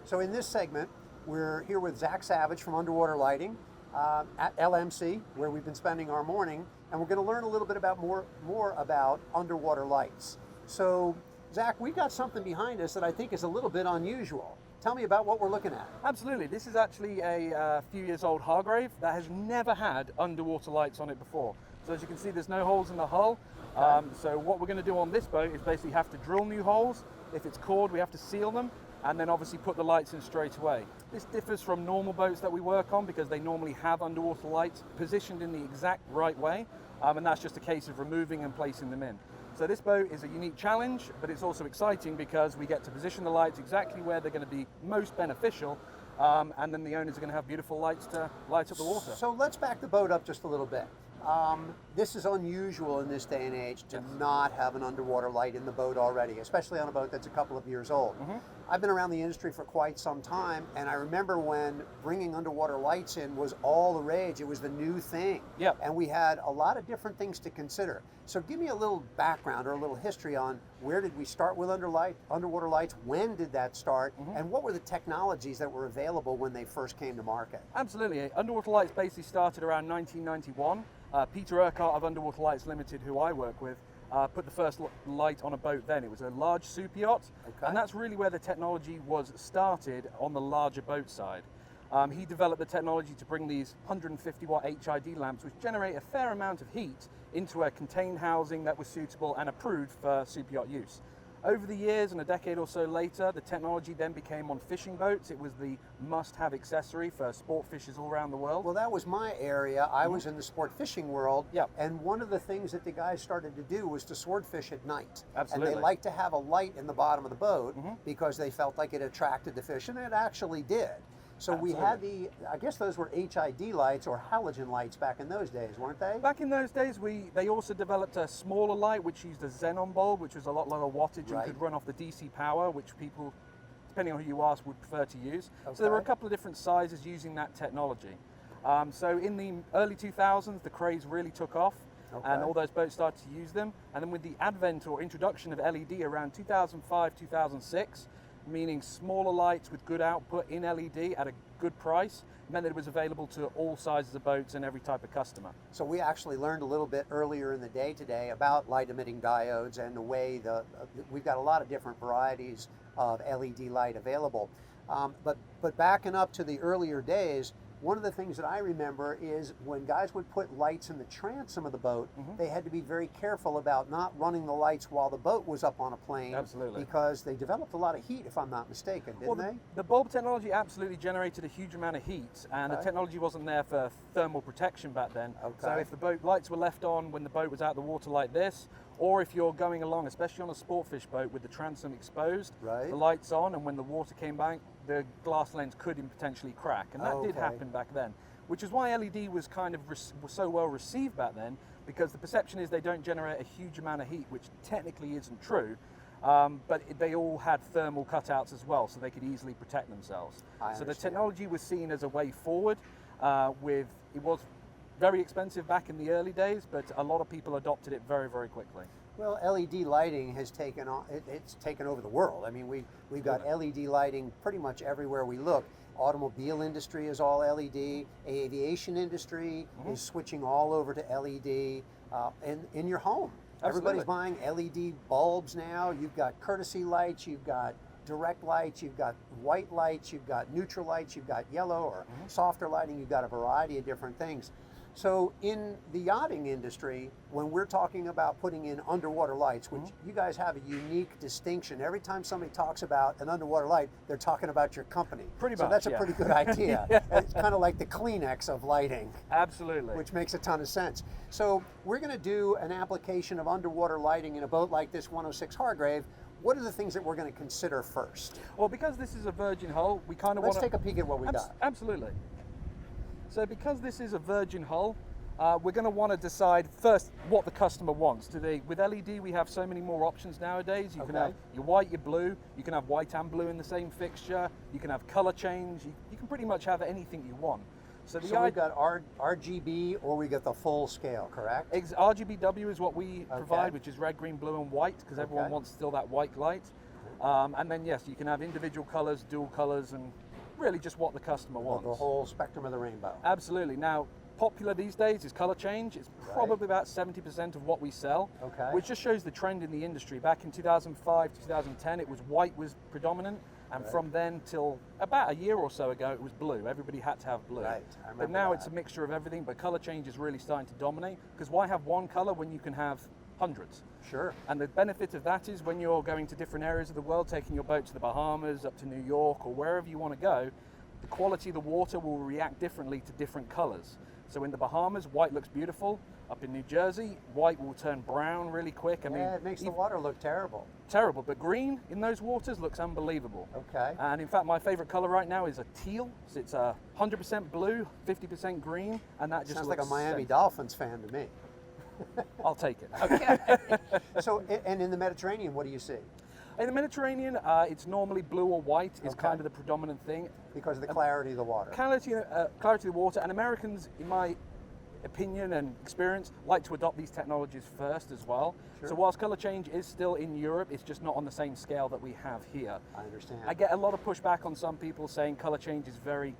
So in this segment, we're here with Zack from Underwater Lighting at LMC, where we've been spending our morning, and we're going to learn a little bit about more about underwater lights. So, Zack, we got something behind us that I think is a little bit unusual. Tell me about what we're looking at. Absolutely. This is actually a few years old Hargrave that has never had underwater lights on it before. So as you can see, there's no holes in the hull. So what we're going to do on this boat is basically have to drill new holes. If it's cored, we have to seal them, and then obviously put the lights in straight away. This differs from normal boats that we work on because they normally have underwater lights positioned in the exact right way, and that's just a case of removing and placing them in. So this boat is a unique challenge, but it's also exciting because we get to position the lights exactly where they're going to be most beneficial, and then the owners are going to have beautiful lights to light up the water. So let's back the boat up just a little bit. This is unusual in this day and age to not have an underwater light in the boat already, especially on a boat that's a couple of years old. I've been around the industry for quite some time, and I remember when bringing underwater lights in was all the rage. It was the new thing. And we had a lot of different things to consider. So give me a little background or a little history on where did we start with underwater lights, when did that start, and what were the technologies that were available when they first came to market? Absolutely. Underwater lights basically started around 1991. Peter Urquhart of Underwater Lights Limited, who I work with, put the first light on a boat then. It was a large super yacht, and that's really where the technology was started on the larger boat side. He developed the technology to bring these 150 watt HID lamps, which generate a fair amount of heat, into a contained housing that was suitable and approved for super yacht use. Over the years, and a decade or so later, the technology then became on fishing boats. It was the must-have accessory for sport fishers all around the world. Well, that was my area. I was in the sport fishing world, and one of the things that the guys started to do was to sword fish at night. Absolutely. And they liked to have a light in the bottom of the boat because they felt like it attracted the fish, and it actually did. So we had I guess those were HID lights or halogen lights back in those days, weren't they? Back in those days, they also developed a smaller light which used a xenon bulb, which was a lot lower wattage and could run off the DC power, which people, depending on who you ask, would prefer to use. So there were a couple of different sizes using that technology. So in the early 2000s, the craze really took off. And all those boats started to use them. And then with the advent or introduction of LED around 2005, 2006, meaning smaller lights with good output in LED at a good price, meant that it was available to all sizes of boats and every type of customer. So we actually learned a little bit earlier in the day today about light emitting diodes and the way we've got a lot of different varieties of LED light available. But backing up to the earlier days, one of the things that I remember is when guys would put lights in the transom of the boat, they had to be very careful about not running the lights while the boat was up on a plane. Absolutely. Because they developed a lot of heat, if I'm not mistaken, didn't they? The bulb technology absolutely generated a huge amount of heat, and the technology wasn't there for thermal protection back then. So if the boat lights were left on when the boat was out of the water like this, or if you're going along, especially on a sportfish boat with the transom exposed, the lights on, and when the water came back, the glass lens could potentially crack, and that did happen back then, which is why LED was kind of was so well received back then, because the perception is they don't generate a huge amount of heat, which technically isn't true, but they all had thermal cutouts as well, so they could easily protect themselves. So the technology was seen as a way forward. It was very expensive back in the early days, but a lot of people adopted it very, very quickly. Well, LED lighting has taken on, it's taken over the world. I mean, we've got LED lighting pretty much everywhere we look. Automobile industry is all LED. Aviation industry is switching all over to LED. And in your home, everybody's buying LED bulbs now. You've got courtesy lights, you've got direct lights, you've got white lights, you've got neutral lights, you've got yellow or softer lighting, you've got a variety of different things. So in the yachting industry, when we're talking about putting in underwater lights, which you guys have a unique distinction, every time somebody talks about an underwater light, they're talking about your company. Pretty much, so that's a pretty good idea. It's kind of like the Kleenex of lighting. Absolutely. Which makes a ton of sense. So we're going to do an application of underwater lighting in a boat like this 106 Hargrave. What are the things that we're going to consider first? Well, because this is a virgin hull, we kind of want to... Let's take a peek at what we got. Absolutely. So because this is a virgin hull, we're going to want to decide first what the customer wants. With LED, we have so many more options nowadays. You can have your white, your blue. You can have white and blue in the same fixture. You can have color change. You can pretty much have anything you want. So we've got RGB, or we got the full scale, correct? RGBW is what we provide, which is red, green, blue, and white, because everyone wants still that white light. And then yes, you can have individual colors, dual colors, and really just what the customer wants. The whole spectrum of the rainbow. Absolutely. Now, popular these days is color change. It's probably about 70% of what we sell, which just shows the trend in the industry. Back in 2005 to 2010, it was white was predominant, and from then till about a year or so ago, it was blue. Everybody had to have blue. But now it's a mixture of everything, but color change is really starting to dominate, because why have one color when you can have hundreds? Sure. And the benefit of that is when you're going to different areas of the world, taking your boat to the Bahamas, up to New York, or wherever you want to go, the quality of the water will react differently to different colors. So in the Bahamas, white looks beautiful. Up in New Jersey, white will turn brown really quick. I mean, it makes the water look terrible. Terrible, but green in those waters looks unbelievable. Okay. And in fact, my favorite color right now is a teal. So it's 100% blue, 50% green, and that just sounds looks like a Miami sense. Dolphins fan to me. I'll take it. Okay. So, and in the Mediterranean, what do you see? In the Mediterranean, it's normally blue or white is kind of the predominant thing. Because of the clarity of the water. Clarity of the water, and Americans, in my opinion and experience, like to adopt these technologies first as well. Sure. So whilst color change is still in Europe, it's just not on the same scale that we have here. I understand. I get a lot of pushback on some people saying color change is very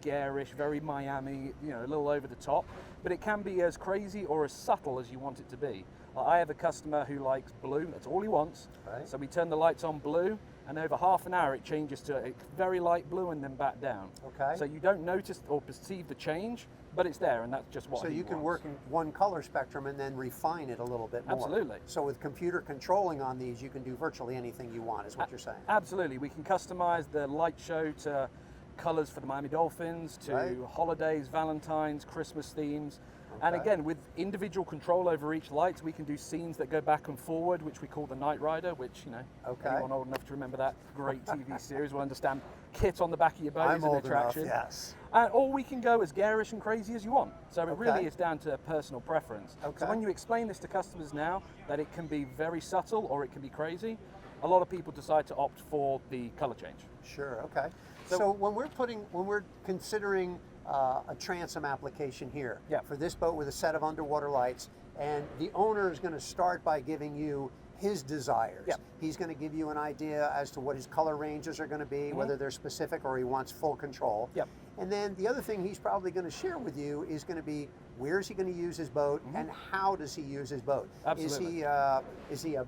garish, very Miami, you know, a little over the top, but it can be as crazy or as subtle as you want it to be. I have a customer who likes blue, that's all he wants. So we turn the lights on blue, and over half an hour it changes to a very light blue and then back down. So you don't notice or perceive the change, but it's there, and that's just what he So you can wants. work in one color spectrum and then refine it a little bit more. Absolutely. So with computer controlling on these, you can do virtually anything you want, is what you're saying. Absolutely. We can customize the light show to colors for the Miami Dolphins, to holidays, Valentine's, Christmas themes. And again, with individual control over each light, we can do scenes that go back and forward, which we call the Night Rider, which, you know, anyone old enough to remember that great TV series will understand. Kit on the back of your boat is an attraction. Yes. Or we can go as garish and crazy as you want. So it really is down to personal preference. So when you explain this to customers now, that it can be very subtle or it can be crazy, a lot of people decide to opt for the color change. Sure, okay. So when we're considering a transom application here for this boat with a set of underwater lights, and the owner is going to start by giving you his desires. He's going to give you an idea as to what his color ranges are going to be, whether they're specific or he wants full control. And then the other thing he's probably going to share with you is going to be, where is he going to use his boat and how does he use his boat? Absolutely. Is he a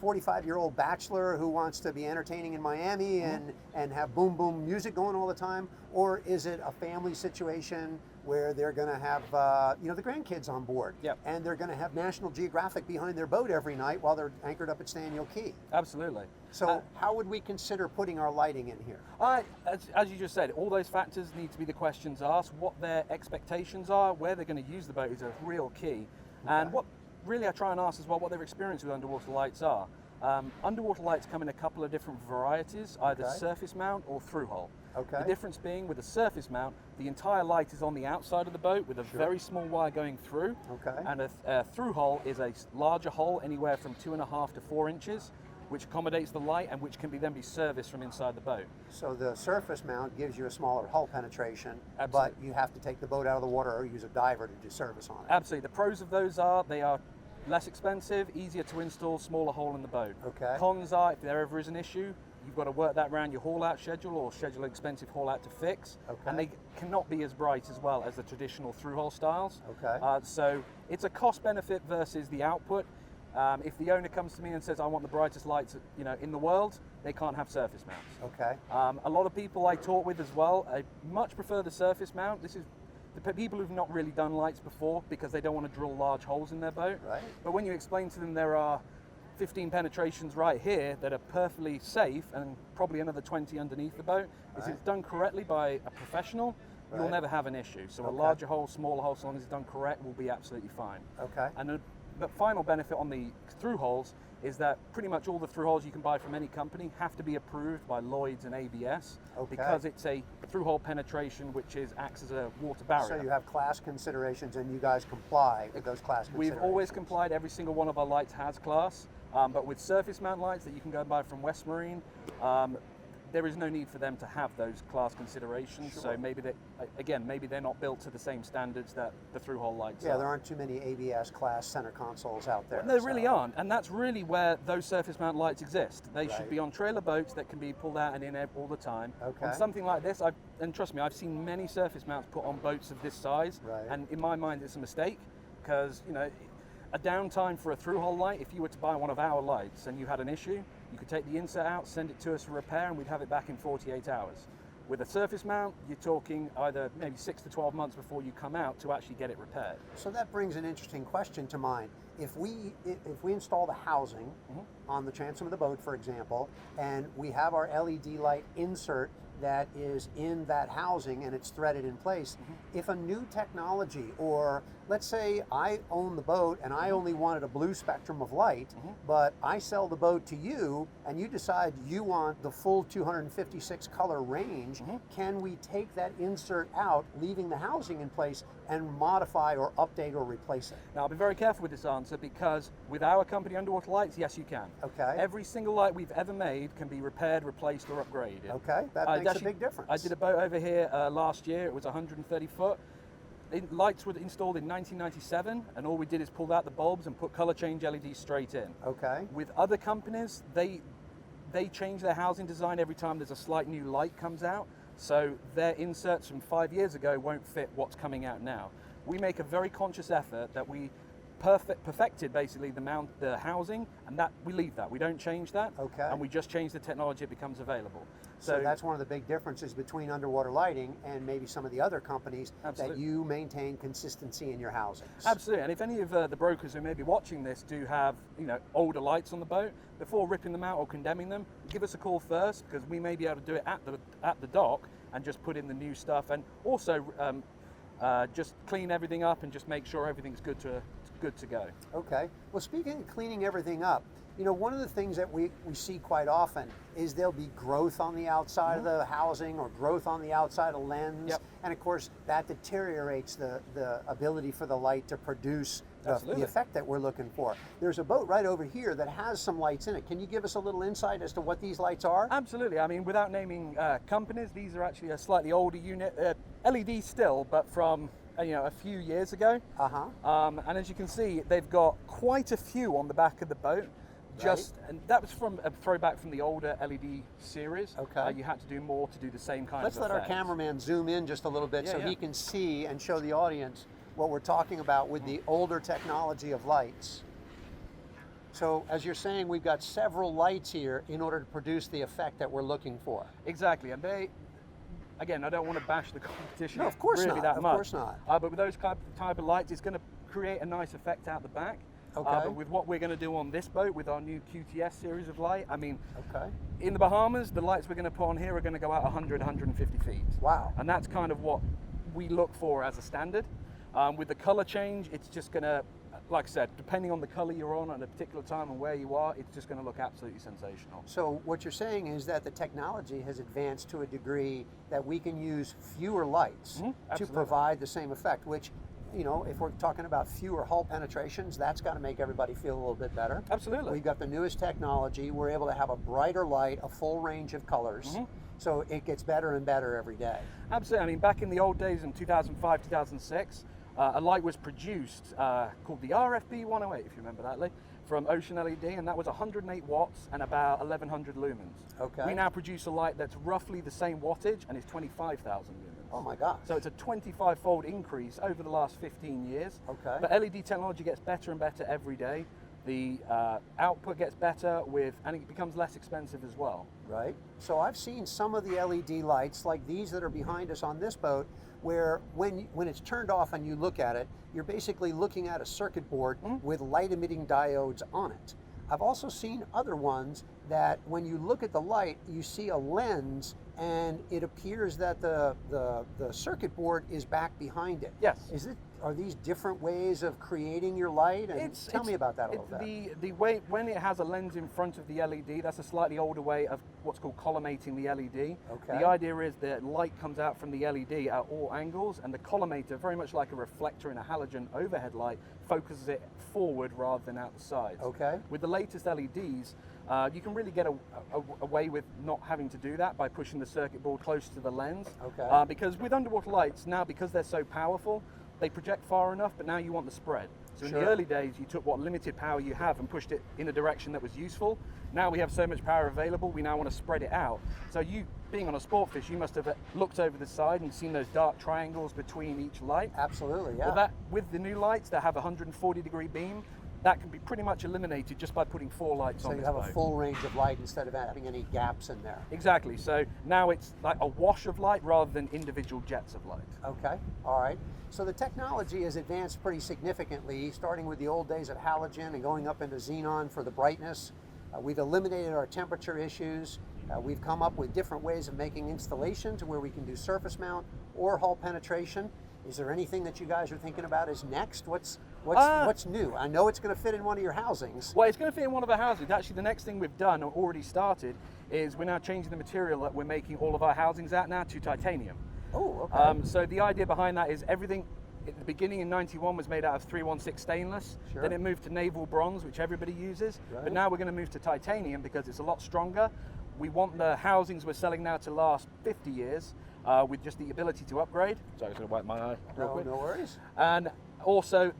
45-year-old bachelor who wants to be entertaining in Miami and have boom boom music going all the time? Or is it a family situation where they're going to have the grandkids on board and they're going to have National Geographic behind their boat every night while they're anchored up at Staniel Key? Absolutely. So how would we consider putting our lighting in here? As you just said, all those factors need to be the questions asked. What their expectations are, where they're going to use the boat is a real key. And what really I try and ask as well, what their experience with underwater lights are. Underwater lights come in a couple of different varieties, either surface mount or through hull. The difference being with a surface mount, the entire light is on the outside of the boat with a very small wire going through. And a through hull is a larger hole, anywhere from 2.5 to 4 inches, which accommodates the light and which can then be serviced from inside the boat. So the surface mount gives you a smaller hull penetration, but you have to take the boat out of the water or use a diver to do service on it. Absolutely. The pros of those are they are less expensive, easier to install, smaller hole in the boat. Cons are, if there ever is an issue, you've got to work that around your haul out schedule or schedule an expensive haul out to fix. And they cannot be as bright as well as the traditional through hull styles. So it's a cost benefit versus the output. If the owner comes to me and says, I want the brightest lights in the world, they can't have surface mounts. A lot of people I talk with as well, I much prefer the surface mount. This is the people who've not really done lights before because they don't want to drill large holes in their boat. But when you explain to them there are 15 penetrations right here that are perfectly safe and probably another 20 underneath the boat, if it's done correctly by a professional, you'll never have an issue. So a larger hole, smaller hole, so long as it's done correct, will be absolutely fine. And the final benefit on the through holes is that pretty much all the through holes you can buy from any company have to be approved by Lloyd's and ABS because it's a through hole penetration which acts as a water barrier. So you have class considerations and you guys comply with those class considerations. We've always complied. Every single one of our lights has class, but with surface mount lights that you can go and buy from West Marine, there is no need for them to have those class considerations. Sure. So maybe maybe they're not built to the same standards that the through-hole lights Yeah, are. there aren't too many ABS class center consoles out there. Well, there really aren't, and that's really where those surface mount lights exist. They should be on trailer boats that can be pulled out and in all the time. Okay. On something like this, and trust me, I've seen many surface mounts put on boats of this size, and in my mind it's a mistake, because a downtime for a through-hole light, if you were to buy one of our lights and you had an issue, you could take the insert out, send it to us for repair, and we'd have it back in 48 hours. With a surface mount, you're talking either maybe 6 to 12 months before you come out to actually get it repaired. So that brings an interesting question to mind. If we install the housing on the transom of the boat, for example, and we have our LED light insert that is in that housing and it's threaded in place, if a new technology, or let's say I own the boat and I only wanted a blue spectrum of light, but I sell the boat to you and you decide you want the full 256 color range, can we take that insert out, leaving the housing in place, and modify or update or replace it? Now, I'll be very careful with this answer, because with our company, Underwater Lights, yes, you can. Okay. Every single light we've ever made can be repaired, replaced, or upgraded. Okay, that makes a big difference. I did a boat over here last year. It was 130 foot. Lights were installed in 1997, and all we did is pulled out the bulbs and put color change LEDs straight in. Okay. With other companies, they change their housing design every time there's a slight new light comes out, so their inserts from 5 years ago won't fit what's coming out now. We make a very conscious effort that we perfected basically the housing, and that we leave that. We don't change that, and we just change the technology it becomes available. So that's one of the big differences between Underwater Lighting and maybe some of the other companies, that you maintain consistency in your housings. Absolutely, and if any of the brokers who may be watching this do have older lights on the boat, before ripping them out or condemning them, give us a call first, because we may be able to do it at the dock and just put in the new stuff, and also just clean everything up and just make sure everything's good to go. Okay. Well, speaking of cleaning everything up, one of the things that we see quite often is there'll be growth on the outside of the housing, or growth on the outside of lens. And of course, that deteriorates the ability for the light to produce the effect that we're looking for. There's a boat right over here that has some lights in it. Can you give us a little insight as to what these lights are? Absolutely. I mean, without naming companies, these are actually a slightly older unit, LED still, but from a few years ago. And as you can see, they've got quite a few on the back of the boat. And that was from a throwback from the older LED series. You had to do more to do the same kind of effect. Let's let our cameraman zoom in just a little bit so he can see and show the audience what we're talking about with the older technology of lights. So as you're saying, we've got several lights here in order to produce the effect that we're looking for. Exactly, and again, I don't want to bash the competition. No, of course really not. That much. Of course not. But with those type of lights, it's going to create a nice effect out the back. But with what we're going to do on this boat with our new QTS series of light, I mean, in the Bahamas, the lights we're going to put on here are going to go out 100, 150 feet. Wow. And that's kind of what we look for as a standard. With the color change, it's just going to, like I said, depending on the color you're on at a particular time and where you are, it's just going to look absolutely sensational. So what you're saying is that the technology has advanced to a degree that we can use fewer lights to provide the same effect, which, if we're talking about fewer hull penetrations, that's got to make everybody feel a little bit better. Absolutely. We've got the newest technology. We're able to have a brighter light, a full range of colors. So it gets better and better every day. Absolutely. I mean, back in the old days in 2005, 2006, a light was produced called the RFB 108, if you remember that, Lee, from Ocean LED, and that was 108 watts and about 1100 lumens. We now produce a light that's roughly the same wattage and is 25,000 lumens. Oh my gosh. So it's a 25-fold increase over the last 15 years. But LED technology gets better and better every day. The output gets better and it becomes less expensive as well. Right. So I've seen some of the LED lights, like these that are behind us on this boat, where when it's turned off and you look at it, you're basically looking at a circuit board with light emitting diodes on it. I've also seen other ones that when you look at the light, you see a lens and it appears that the circuit board is back behind it. Yes. are these different ways of creating your light? And tell me about that a little bit. The way, when it has a lens in front of the LED, that's a slightly older way of what's called collimating the LED. Okay. The idea is that light comes out from the LED at all angles, and the collimator, very much like a reflector in a halogen overhead light, focuses it forward rather than out the sides. Okay. With the latest LEDs, you can really get away with not having to do that by pushing the circuit board close to the lens. Okay. Because with underwater lights now, because they're so powerful, they project far enough, but now you want the spread. So in the early days, you took what limited power you have and pushed it in a direction that was useful. Now we have so much power available, we now want to spread it out. So you, being on a sport fish, you must have looked over the side and seen those dark triangles between each light. Absolutely, yeah. Well, that, with the new lights that have a 140-degree beam, that can be pretty much eliminated just by putting 4 lights on this boat. So you have a full range of light instead of having any gaps in there. Exactly. So now it's like a wash of light rather than individual jets of light. Okay, all right. So the technology has advanced pretty significantly, starting with the old days of halogen and going up into xenon for the brightness. We've eliminated our temperature issues. We've come up with different ways of making installations where we can do surface mount or hull penetration. Is there anything that you guys are thinking about is next? What's new? I know it's going to fit in one of your housings. Well, it's going to fit in one of our housings. Actually, the next thing we've done, or already started, is we're now changing the material that we're making all of our housings at now to titanium. Oh, okay. So the idea behind that is everything at the beginning in '91 was made out of 316 stainless. Sure. Then it moved to naval bronze, which everybody uses. Right. But now we're going to move to titanium because it's a lot stronger. We want the housings we're selling now to last 50 years. With just the ability to upgrade. So I'm just going to wipe my eye real quick. No worries. And also,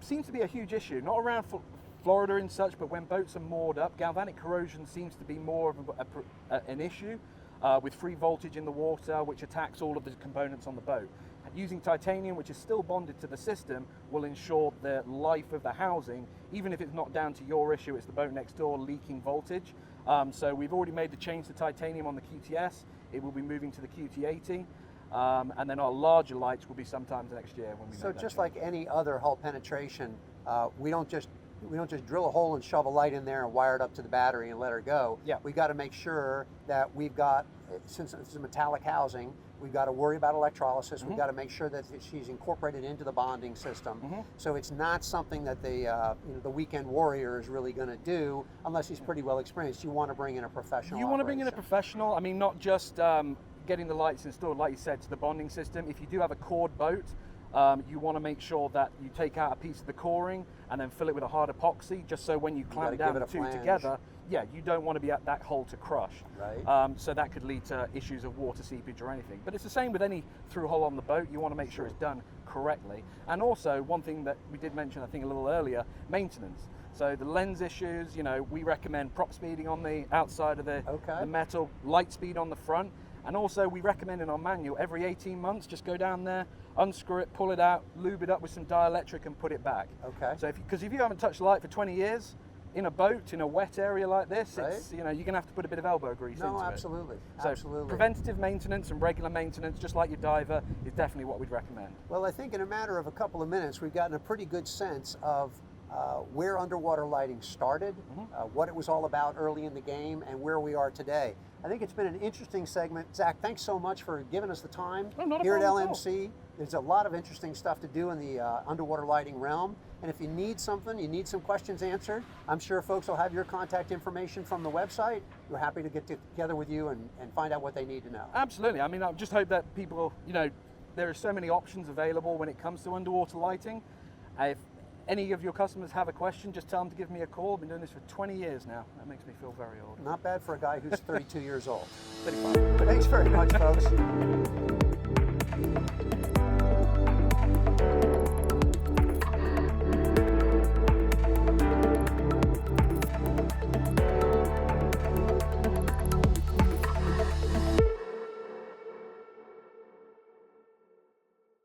seems to be a huge issue, not around Florida and such, but when boats are moored up, galvanic corrosion seems to be more of an issue with free voltage in the water, which attacks all of the components on the boat. Using titanium, which is still bonded to the system, will ensure the life of the housing, even if it's not down to your issue, it's the boat next door leaking voltage. So we've already made the change to titanium on the QTS. It will be moving to the QT80, and then our larger lights will be sometimes next year when we. So just like any other hull penetration, we don't just drill a hole and shove a light in there and wire it up to the battery and let her go. Yeah. We got to make sure that we've got, since it's a metallic housing, we've got to worry about electrolysis. We've got to make sure that she's incorporated into the bonding system. So it's not something that the weekend warrior is really going to do unless he's pretty well experienced. You want to bring in a professional. You want to bring in a professional. I mean, not just getting the lights installed, like you said, to the bonding system. If you do have a cored boat, you want to make sure that you take out a piece of the coring and then fill it with a hard epoxy, just so when you clamp down the two together, you don't want to be at that hole to crush. Right. So that could lead to issues of water seepage or anything. But it's the same with any through hole on the boat. You want to make sure it's done correctly. And also, one thing that we did mention, I think a little earlier, maintenance. So the lens issues, we recommend prop speeding on the outside of the metal, light speed on the front. And also we recommend in our manual every 18 months, just go down there, unscrew it, pull it out, lube it up with some dielectric and put it back. Okay. So because if you haven't touched the light for 20 years, in a boat, in a wet area like this, it's, you're going to have to put a bit of elbow grease into it. No, absolutely. So absolutely. Preventative maintenance and regular maintenance, just like your diver, is definitely what we'd recommend. Well, I think in a matter of a couple of minutes, we've gotten a pretty good sense of where underwater lighting started, what it was all about early in the game, and where we are today. I think it's been an interesting segment. Zach, thanks so much for giving us the time here at LMC. There's a lot of interesting stuff to do in the underwater lighting realm. And if you need something, you need some questions answered, I'm sure folks will have your contact information from the website. We're happy to get together with you and find out what they need to know. Absolutely. I mean, I just hope that people, there are so many options available when it comes to underwater lighting. If any of your customers have a question, just tell them to give me a call. I've been doing this for 20 years now. That makes me feel very old. Not bad for a guy who's 32 years old. 35. Thanks very much, folks.